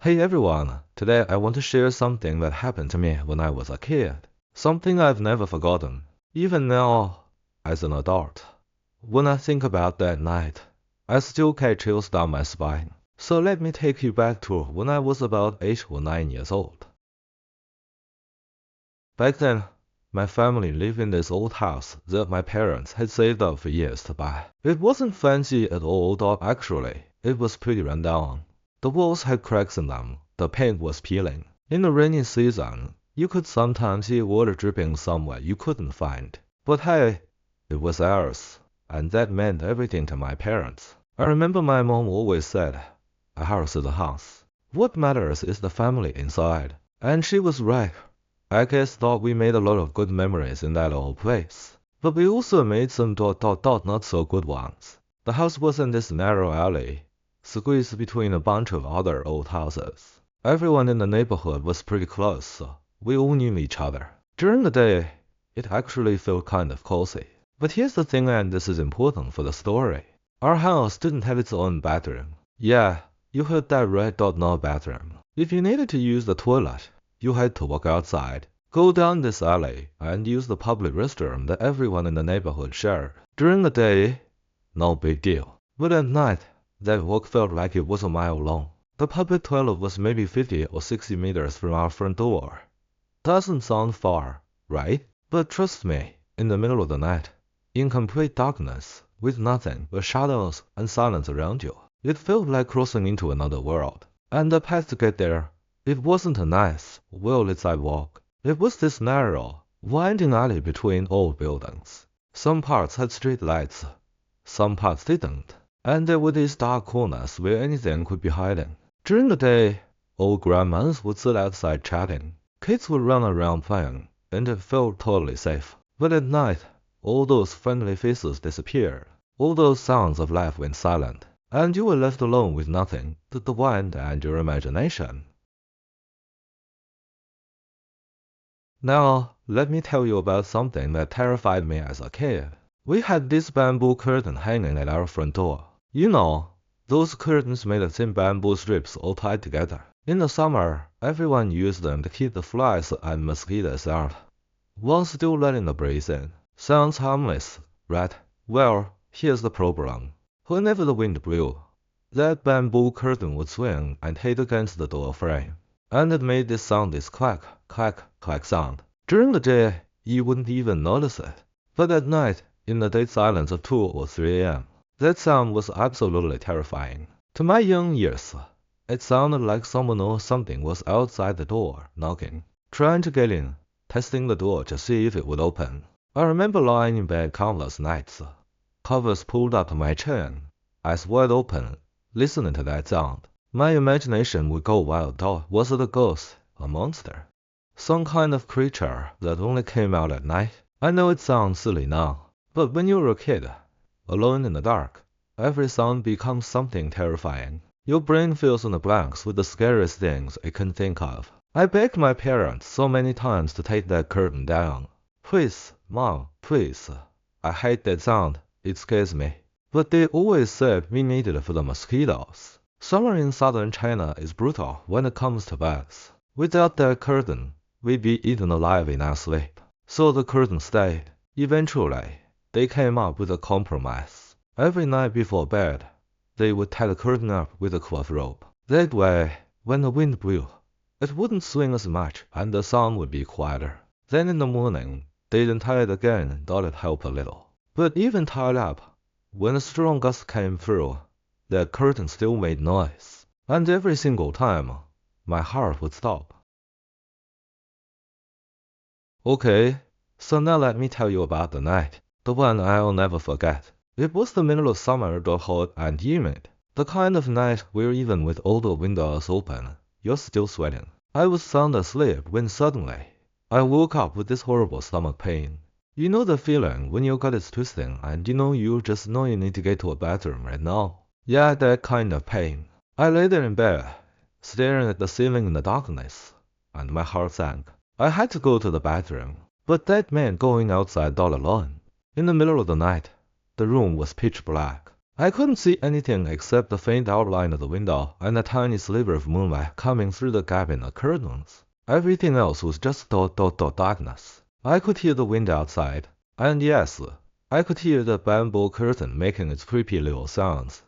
Hey everyone, today I want to share something that happened to me when I was a kid. Something I've never forgotten, even now as an adult. When I think about that night, I still get chills down my spine. So let me take you back to when I was about 8 or 9 years old. Back then, my family lived in this old house that my parents had saved up for years to buy. It wasn't fancy at all, though actually, it was pretty run down. The walls had cracks in them, the paint was peeling. In the rainy season, you could sometimes see water dripping somewhere you couldn't find. But hey, it was ours, and that meant everything to my parents. I remember my mom always said, "A house is a house. What matters is the family inside." And she was right. I guess thought we made a lot of good memories in that old place. But we also made some not so good ones. The house was in this narrow alley, squeezed between a bunch of other old houses. Everyone in the neighborhood was pretty close, so we all knew each other. During the day, it actually felt kind of cozy. But here's the thing, and this is important for the story. Our house didn't have its own bathroom. Yeah, you heard that right, no bathroom. If you needed to use the toilet, you had to walk outside, go down this alley, and use the public restroom that everyone in the neighborhood shared. During the day, no big deal. But at night, that walk felt like it was a mile long. The public toilet was maybe 50 or 60 meters from our front door. Doesn't sound far, right? But trust me, in the middle of the night, in complete darkness, with nothing but shadows and silence around you, it felt like crossing into another world. And the path to get there, it wasn't a nice, well-lit sidewalk. It was this narrow, winding alley between old buildings. Some parts had street lights, some parts didn't, and there were these dark corners where anything could be hiding. During the day, old grandmas would sit outside chatting. Kids would run around playing, and it felt totally safe. But at night, all those friendly faces disappeared. All those sounds of life went silent, and you were left alone with nothing but the wind and your imagination. Now, let me tell you about something that terrified me as a kid. We had this bamboo curtain hanging at our front door. You know, those curtains made of thin bamboo strips all tied together. In the summer, everyone used them to keep the flies and mosquitoes out, while still letting the breeze in. Sounds harmless, right? Well, here's the problem. Whenever the wind blew, that bamboo curtain would swing and hit against the door frame, and it made this sound, this clack, clack, clack sound. During the day, you wouldn't even notice it. But at night, in the dead silence of 2 or 3 a.m., that sound was absolutely terrifying. To my young ears, it sounded like someone or something was outside the door, knocking, trying to get in, testing the door to see if it would open. I remember lying in bed countless nights, covers pulled up to my chin, eyes wide open, listening to that sound. My imagination would go wild. Was it a ghost, a monster, some kind of creature that only came out at night? I know it sounds silly now, but when you're a kid, alone in the dark, every sound becomes something terrifying. Your brain fills in the blanks with the scariest things it can think of. I begged my parents so many times to take that curtain down. Please, Mom, please. I hate that sound. It scares me. But they always said we needed it for the mosquitoes. Summer in southern China is brutal when it comes to bats. Without that curtain, we'd be eaten alive in our sleep. So the curtain stayed. Eventually, they came up with a compromise. Every night before bed, they would tie the curtain up with a cloth rope. That way, when the wind blew, it wouldn't swing as much and the sound would be quieter. Then in the morning, they'd untie it again and thought it'd help a little. But even tied up, when a strong gust came through, that curtain still made noise. And every single time, my heart would stop. Okay, so now let me tell you about the night, the one I'll never forget. It was the middle of summer, though hot and humid. The kind of night where even with all the windows open, you're still sweating. I was sound asleep when suddenly, I woke up with this horrible stomach pain. You know the feeling when your gut is twisting and you just know you need to get to a bathroom right now? Yeah, that kind of pain. I lay there in bed, staring at the ceiling in the darkness, and my heart sank. I had to go to the bathroom, but that meant going outside all alone. In the middle of the night, the room was pitch black. I couldn't see anything except the faint outline of the window and a tiny sliver of moonlight coming through the gap in the curtains. Everything else was just darkness. I could hear the wind outside, and yes, I could hear the bamboo curtain making its creepy little sounds,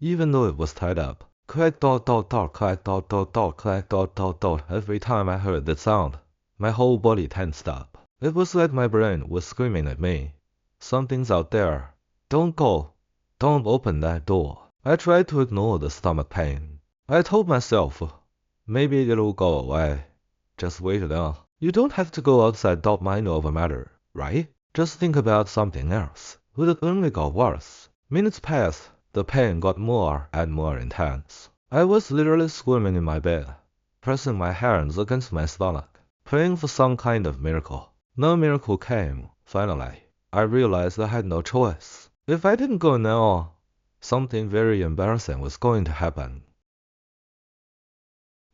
even though it was tied up. Clack clack clack every time I heard that sound. My whole body tensed up. It was like my brain was screaming at me. Something's out there. Don't go. Don't open that door. I tried to ignore the stomach pain. I told myself, maybe it'll go away. Just wait it out. You don't have to go outside mind over matter, right? Just think about something else. Would it only got worse? Minutes passed. The pain got more and more intense. I was literally squirming in my bed, pressing my hands against my stomach, praying for some kind of miracle. No miracle came. Finally, I realized I had no choice. If I didn't go now, something very embarrassing was going to happen.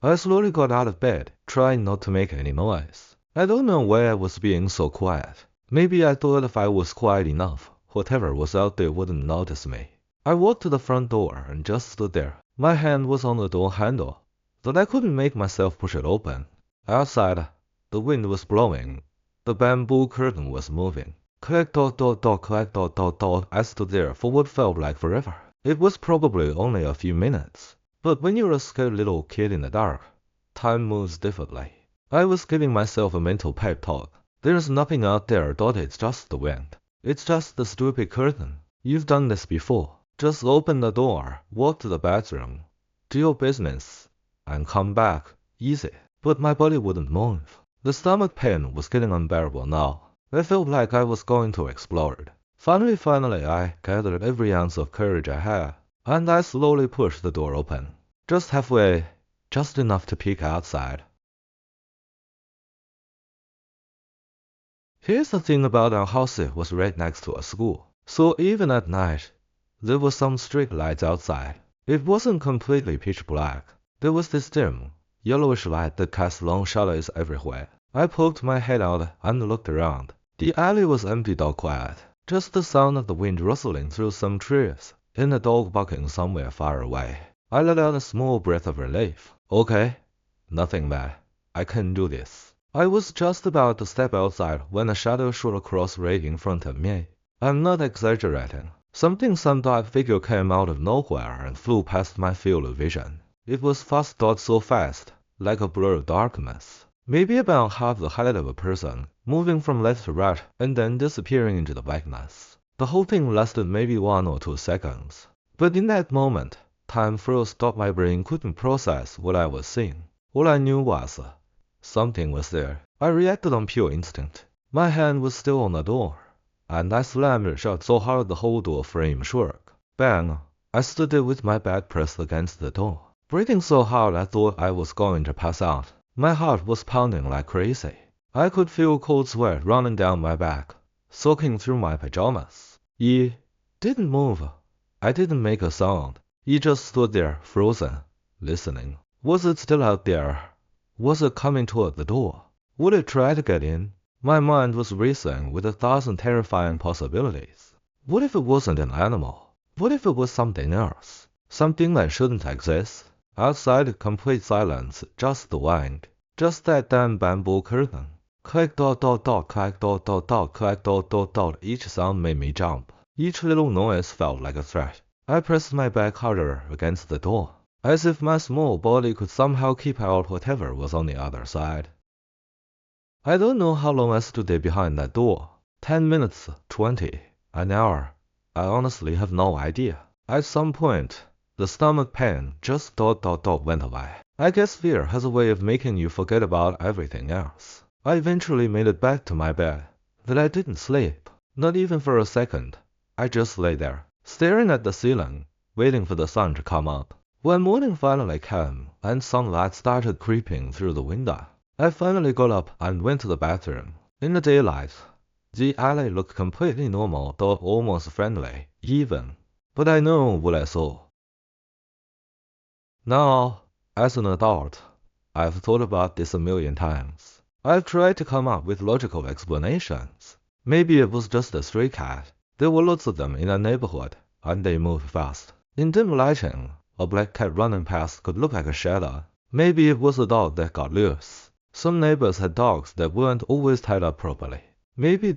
I slowly got out of bed, trying not to make any noise. I don't know why I was being so quiet. Maybe I thought if I was quiet enough, whatever was out there wouldn't notice me. I walked to the front door and just stood there. My hand was on the door handle, but I couldn't make myself push it open. Outside, the wind was blowing. The bamboo curtain was moving. Clack clack I stood there for what felt like forever. It was probably only a few minutes. But when you're a scared little kid in the dark, time moves differently. I was giving myself a mental pep talk. There's nothing out there, it's just the wind. It's just the stupid curtain. You've done this before. Just open the door, walk to the bathroom, do your business, and come back. Easy. But my body wouldn't move. The stomach pain was getting unbearable now. I felt like I was going to explode. Finally, I gathered every ounce of courage I had, and I slowly pushed the door open. Just halfway, just enough to peek outside. Here's the thing about our house, it was right next to a school. So even at night, there were some street lights outside. It wasn't completely pitch black. There was this dim, yellowish light that cast long shadows everywhere. I poked my head out and looked around. The alley was empty, quiet. Just the sound of the wind rustling through some trees, and a dog barking somewhere far away. I let out a small breath of relief. Okay, nothing bad. I can do this. I was just about to step outside when a shadow shot across right in front of me. I'm not exaggerating. Some dark figure came out of nowhere and flew past my field of vision. It was fast, so fast, like a blur of darkness. Maybe about half the height of a person, moving from left to right and then disappearing into the blackness. The whole thing lasted maybe 1 or 2 seconds. But in that moment, time froze. My brain couldn't process what I was seeing. All I knew was something was there. I reacted on pure instinct. My hand was still on the door, and I slammed it shut so hard the whole door frame shook. Bang! I stood there with my back pressed against the door, breathing so hard I thought I was going to pass out. My heart was pounding like crazy. I could feel cold sweat running down my back, soaking through my pajamas. He didn't move. I didn't make a sound. He just stood there, frozen, listening. Was it still out there? Was it coming toward the door? Would it try to get in? My mind was racing with 1,000 terrifying possibilities. What if it wasn't an animal? What if it was something else? Something that shouldn't exist? Outside, complete silence, just the wind. Just that damn bamboo curtain. Clack clack clack. Each sound made me jump. Each little noise felt like a threat. I pressed my back harder against the door, as if my small body could somehow keep out whatever was on the other side. I don't know how long I stood there behind that door. 10 minutes, 20, an hour. I honestly have no idea. At some point, the stomach pain just went away. I guess fear has a way of making you forget about everything else. I eventually made it back to my bed, but I didn't sleep. Not even for a second. I just lay there, staring at the ceiling, waiting for the sun to come up. When morning finally came, and sunlight started creeping through the window, I finally got up and went to the bathroom. In the daylight, the alley looked completely normal, though almost friendly, even. But I know what I saw. Now, as an adult, I've thought about this a million times. I've tried to come up with logical explanations. Maybe it was just a stray cat. There were lots of them in our neighborhood. and they moved fast. In dim lighting, a black cat running past could look like a shadow. Maybe it was a dog that got loose. Some neighbors had dogs that weren't always tied up properly. Maybe ...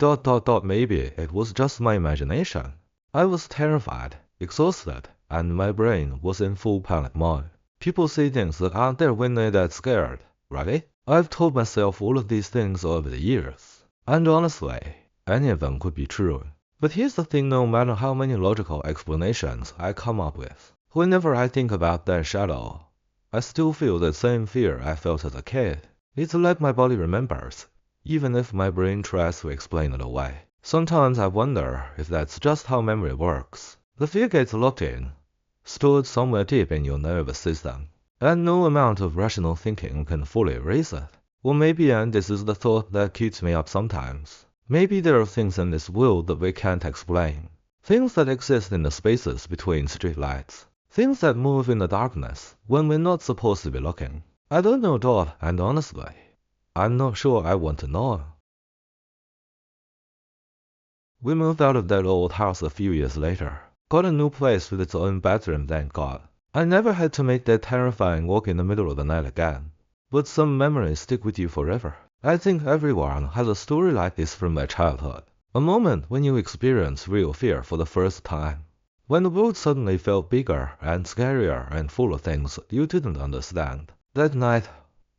maybe it was just my imagination. I was terrified, exhausted, and my brain was in full panic mode. People say things that aren't there when they're that scared, right? I've told myself all of these things over the years. And honestly, any of them could be true. But here's the thing, no matter how many logical explanations I come up with, whenever I think about that shadow, I still feel the same fear I felt as a kid. It's like my body remembers, even if my brain tries to explain it away. Sometimes I wonder if that's just how memory works. The fear gets locked in, stored somewhere deep in your nervous system, and no amount of rational thinking can fully erase it. Or maybe, and this is the thought that keeps me up sometimes, maybe there are things in this world that we can't explain. Things that exist in the spaces between streetlights. Things that move in the darkness when we're not supposed to be looking. I don't know, and honestly, I'm not sure I want to know. We moved out of that old house a few years later. Got a new place with its own bathroom, thank God. I never had to make that terrifying walk in the middle of the night again. But some memories stick with you forever. I think everyone has a story like this from their childhood. A moment when you experience real fear for the first time. When the world suddenly felt bigger and scarier and full of things you didn't understand. That night,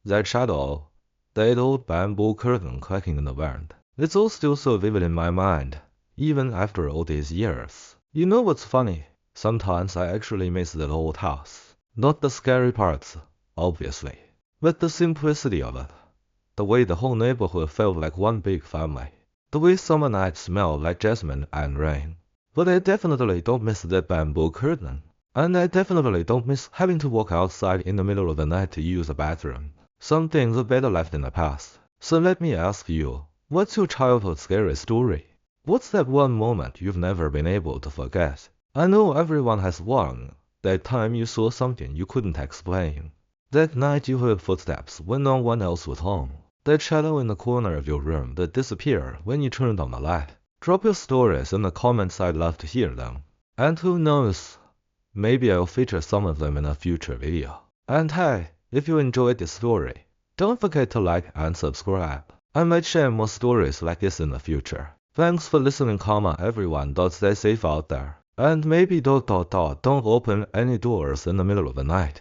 that shadow, that old bamboo curtain cracking in the wind. It's all still so vivid in my mind, even after all these years. You know what's funny? Sometimes I actually miss that old house. Not the scary parts, obviously, but the simplicity of it. The way the whole neighborhood felt like one big family. The way summer nights smelled like jasmine and rain. But I definitely don't miss that bamboo curtain. And I definitely don't miss having to walk outside in the middle of the night to use the bathroom. Some things are better left in the past. So let me ask you, what's your childhood scary story? What's that one moment you've never been able to forget? I know everyone has one. That time you saw something you couldn't explain. That night you heard footsteps when no one else was home. That shadow in the corner of your room that disappeared when you turned on the light. Drop your stories in the comments, I'd love to hear them. And who knows, maybe I'll feature some of them in a future video. And hey, if you enjoyed this story, don't forget to like and subscribe. I might share more stories like this in the future. Thanks for listening, everyone. Stay safe out there. And maybe ... don't open any doors in the middle of the night.